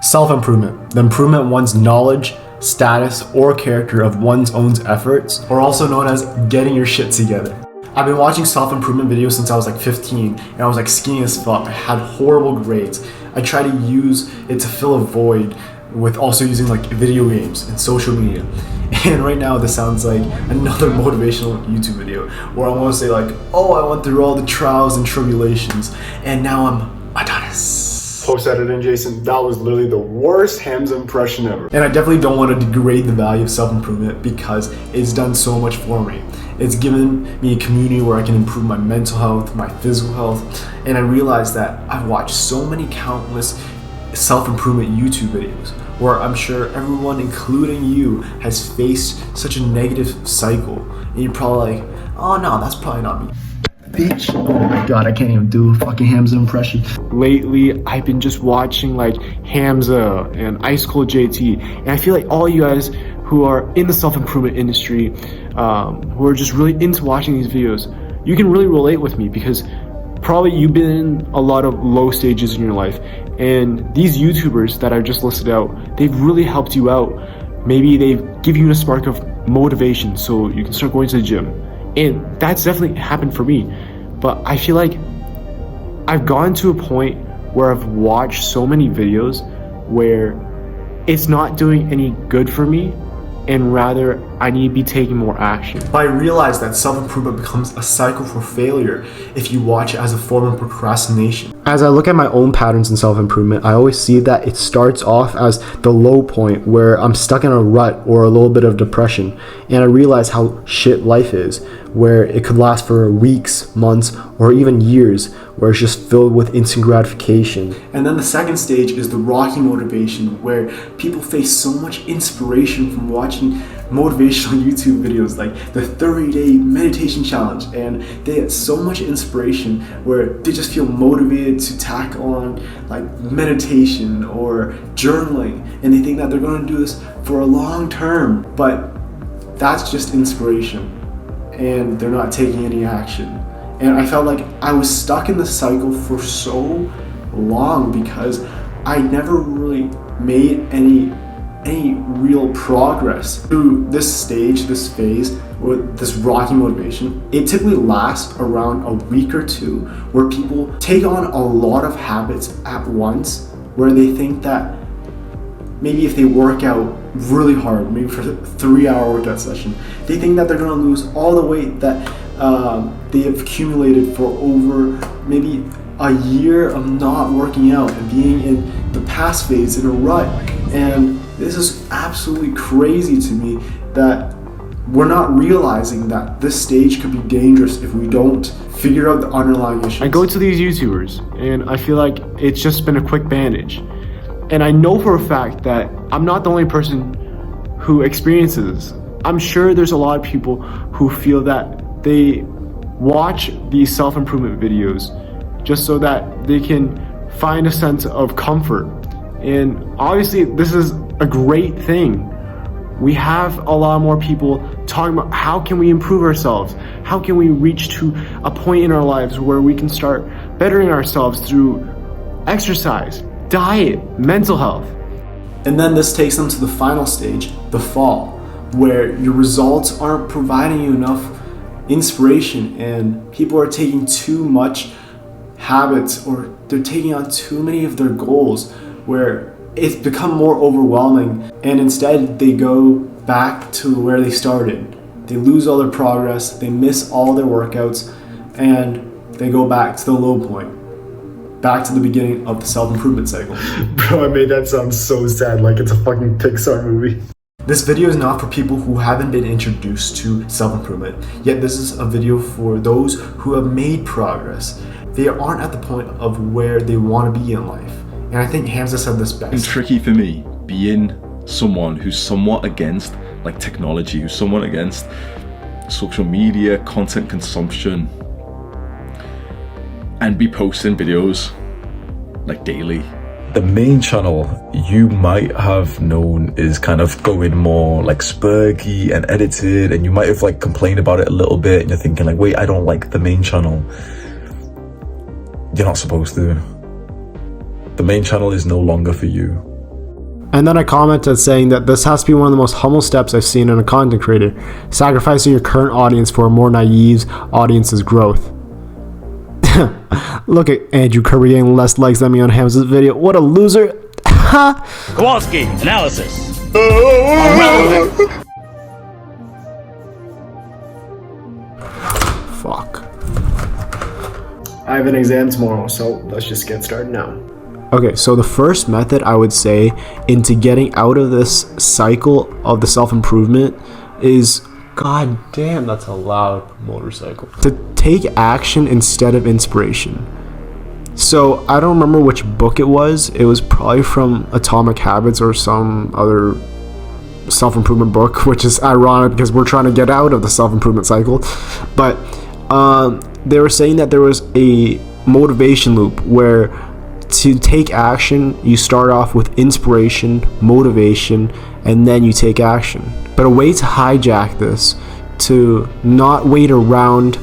Self-improvement, the improvement one's knowledge, status, or character of one's own efforts, or also known as getting your shit together. I've been watching self-improvement videos since I was like 15, and I was like skinny as fuck. I had horrible grades. I tried to use it to fill a void with also using like video games and social media. And right now this sounds like another motivational YouTube video where I want to say like, oh, I went through all the trials and tribulations and now I'm Adonis. Post-editing, Jason, that was literally the worst Hamza impression ever. And I definitely don't want to degrade the value of self-improvement because it's done so much for me. It's given me a community where I can improve my mental health, my physical health, and I realized that I've watched so many countless self-improvement YouTube videos where I'm sure everyone, including you, has faced such a negative cycle. And you're probably like, oh no, that's probably not me. Bitch. Oh my god, I can't even do a fucking Hamza impression. Lately, I've been just watching like Hamza and ICEcold JT, and I feel like all you guys who are in the self-improvement industry, who are just really into watching these videos, you can really relate with me because probably you've been in a lot of low stages in your life, and these YouTubers that I've just listed out, they've really helped you out. Maybe they've given you a spark of motivation so you can start going to the gym. And that's definitely happened for me. But I feel like I've gotten to a point where I've watched so many videos where it's not doing any good for me, and rather I need to be taking more action. But I realized that self-improvement becomes a cycle for failure if you watch it as a form of procrastination. As I look at my own patterns in self-improvement, I always see that it starts off as the low point where I'm stuck in a rut or a little bit of depression, and I realize how shit life is, where it could last for weeks, months, or even years, where it's just filled with instant gratification. And then the second stage is the rocky motivation, where people face so much inspiration from watching motivational YouTube videos like the 30-day meditation challenge, and they get so much inspiration where they just feel motivated to tack on like meditation or journaling, and they think that they're going to do this for a long term, but that's just inspiration and they're not taking any action. And I felt like I was stuck in the cycle for so long because I never really made any real progress through this stage, this phase, with this rocky motivation. It typically lasts around a week or two where people take on a lot of habits at once, where they think that maybe if they work out really hard, maybe for a 3-hour workout session, they think that they're going to lose all the weight that they have accumulated for over maybe a year of not working out and being in the past phase in a rut. And this is absolutely crazy to me that we're not realizing that this stage could be dangerous if we don't figure out the underlying issues. I go to these YouTubers and I feel like it's just been a quick bandage. And I know for a fact that I'm not the only person who experiences this. I'm sure there's a lot of people who feel that they watch these self-improvement videos just so that they can find a sense of comfort. And obviously this is a great thing. We have a lot more people talking about how can we improve ourselves? How can we reach to a point in our lives where we can start bettering ourselves through exercise, diet, mental health. And then this takes them to the final stage, the fall, where your results aren't providing you enough inspiration and people are taking too much habits, or they're taking on too many of their goals, where it's become more overwhelming, and instead they go back to where they started. They lose all their progress, they miss all their workouts, and they go back to the low point, back to the beginning of the self-improvement cycle. Bro, I made that sound so sad, like it's a fucking Pixar movie. This video is not for people who haven't been introduced to self-improvement, yet this is a video for those who have made progress. They aren't at the point of where they want to be in life. And I think Hamza said this best. It's tricky for me being someone who's somewhat against like technology, who's somewhat against social media, content consumption, and be posting videos like daily. The main channel you might have known is kind of going more like spurgy and edited, and you might have like complained about it a little bit and you're thinking like, wait, I don't like the main channel. You're not supposed to. The main channel is no longer for you. And then I commented saying that this has to be one of the most humble steps I've seen in a content creator, sacrificing your current audience for a more naive audience's growth. Look at Andrew Kirby getting less likes than me on Hamza's video. What a loser. Kowalski, analysis. Fuck. I have an exam tomorrow, so let's just get started now. Okay, so the first method I would say into getting out of this cycle of the self-improvement is, god damn, that's a loud motorcycle, to take action instead of inspiration. So I don't remember which book it was. It was probably from Atomic Habits or some other self-improvement book, which is ironic because we're trying to get out of the self-improvement cycle. But they were saying that there was a motivation loop where to take action, you start off with inspiration, motivation, and then you take action. But a way to hijack this, to not wait around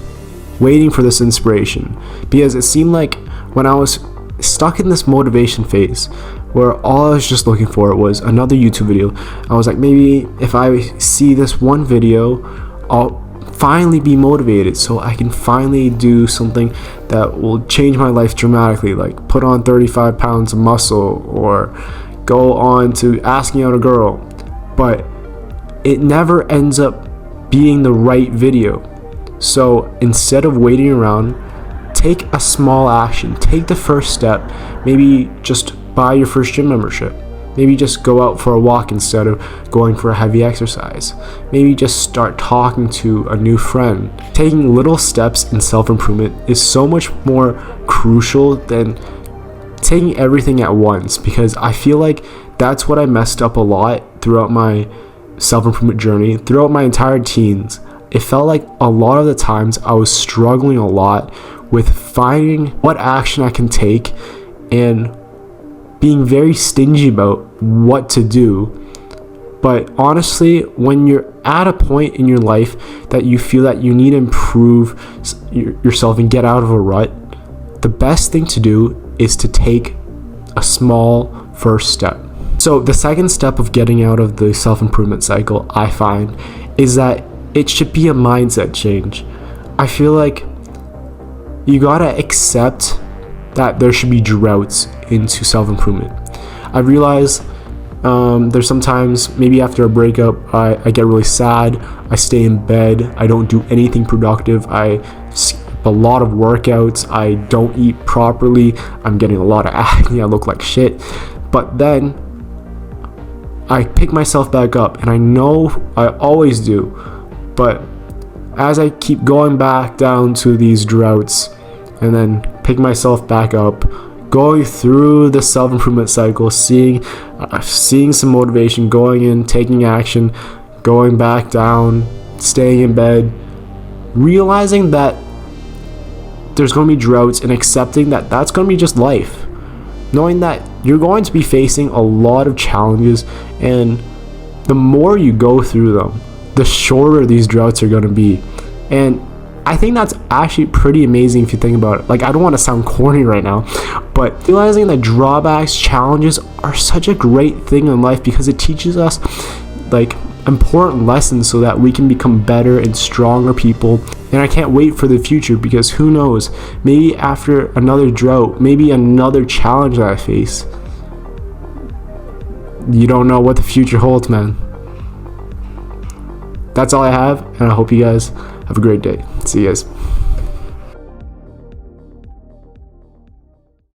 waiting for this inspiration, because it seemed like when I was stuck in this motivation phase where all I was just looking for was another YouTube video, I was like, maybe if I see this one video, I'll finally be motivated, so I can finally do something that will change my life dramatically, like put on 35 pounds of muscle or go on to asking out a girl. But it never ends up being the right video. So instead of waiting around, take a small action, take the first step. Maybe just buy your first gym membership. Maybe just go out for a walk instead of going for a heavy exercise. Maybe just start talking to a new friend. Taking little steps in self-improvement is so much more crucial than taking everything at once, because I feel like that's what I messed up a lot throughout my self-improvement journey, throughout my entire teens. It felt like a lot of the times I was struggling a lot with finding what action I can take and being very stingy about what to do. But honestly, when you're at a point in your life that you feel that you need to improve yourself and get out of a rut, the best thing to do is to take a small first step. So the second step of getting out of the self-improvement cycle, I find, is that it should be a mindset change. I feel like you gotta accept that there should be droughts into self-improvement. I realize there's sometimes, maybe after a breakup, I get really sad, I stay in bed, I don't do anything productive, I skip a lot of workouts, I don't eat properly, I'm getting a lot of acne, I look like shit. But then I pick myself back up, and I know I always do, but as I keep going back down to these droughts and then pick myself back up, going through the self-improvement cycle, seeing some motivation, going in, taking action, going back down, staying in bed, realizing that there's going to be droughts, and accepting that that's going to be just life, knowing that you're going to be facing a lot of challenges, and the more you go through them, the shorter these droughts are going to be. And I think that's actually pretty amazing if you think about it. Like, I don't want to sound corny right now, but realizing that drawbacks, challenges are such a great thing in life, because it teaches us like important lessons so that we can become better and stronger people. And I can't wait for the future, because who knows, maybe after another drought, maybe another challenge that I face, you don't know what the future holds, man. That's all I have, and I hope you guys have a great day. See you guys.